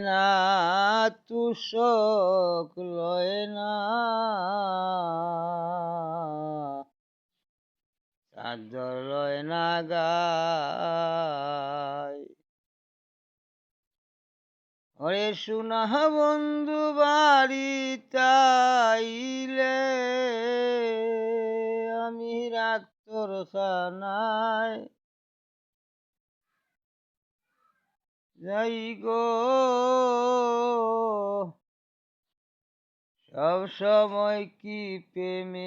না তুষক লয় না চাদর লয় না গায়। ওরে শোনা বন্ধু বাড়ি তাইলে আমি রাখতর খানায় যাই গো, সব সময় কি প্রেমের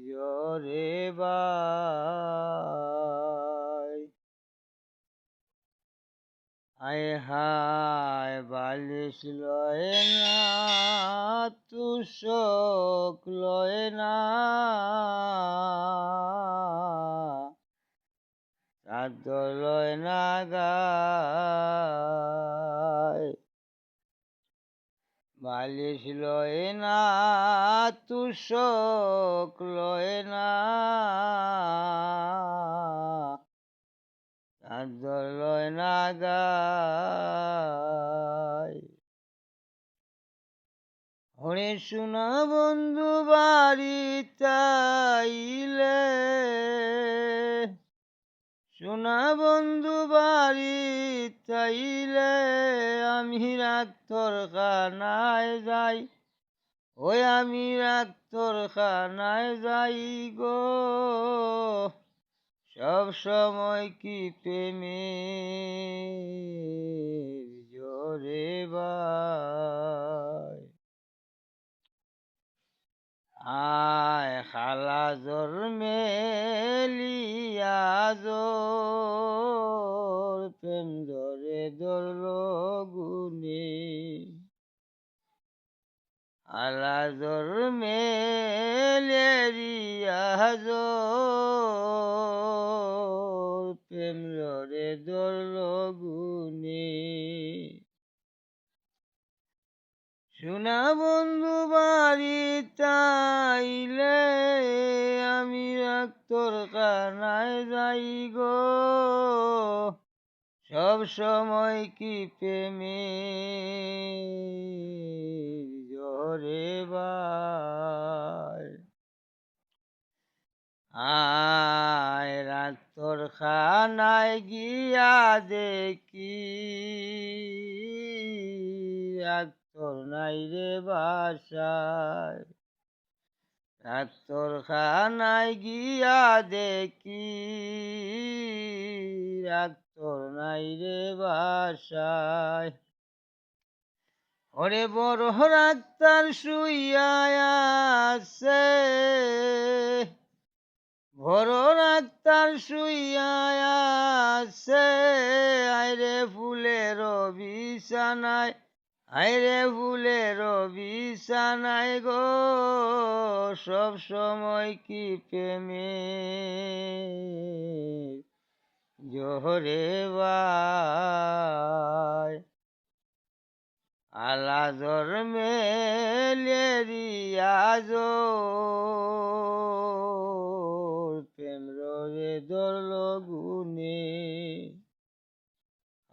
জরে বাই। আয় হায় বালিশ লয় না তুষক লয় না চাদর লয় না গায়। বালিশ লয় না তুষক লয় না চাদর লয় না গায়। ওরে শোনা বন্ধু বাড়ি তাইলে শোনা বন্ধু বাড়ি তাইলে আমি রাখতর খানায় যাই। ওই আমি রাখতর খানায় যাই গো, সব সময় কি প্রেমের জোরে বাই। আয় খালা জোর মেলিয়া জোর প্রেম ধরে ধরল গুনে। আলা জোর মেলেরিয়া জোর প্রেম ধরে ধরল গুনে। শোনা বন্ধু বাড়ি তাইলে আমি রাখতর খানায় যাই গো, সব সময় কি প্রেমের জোরে বাই। আয় রাখতর খানায় গিয়া দেখি রাখতর নাই রে বাসায়। রাখতর খানায় গিয়া দেখি রাখতর নাই রে বাসায়। ওরে বড় ডাক্তার শুইয়া আছে, বড় ডাক্তার শুইয়া আছে আইরে ফুলের বিছানায়। আইরে ফুলের বিছানায় গো, সব সময় কি প্রেমের জোরে বাই। আলা জোর মেলেরিয়া জোর প্রেম রে ধরল গুনে।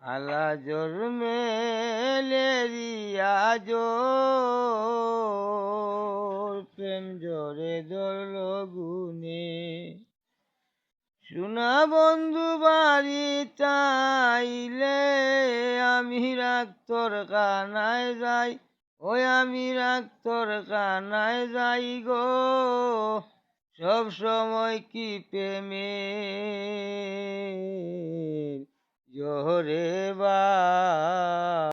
আলা জোর মেলেরিয়া জোর প্রেম জোরে ধরল গুনে। শোনা বন্ধু বাড়ি তাইলে আমি রাখতর খানায় যাই। ওই আমি রাখতর খানায় যাই গো, সব সময় কি প্রেমের জোরে বাই।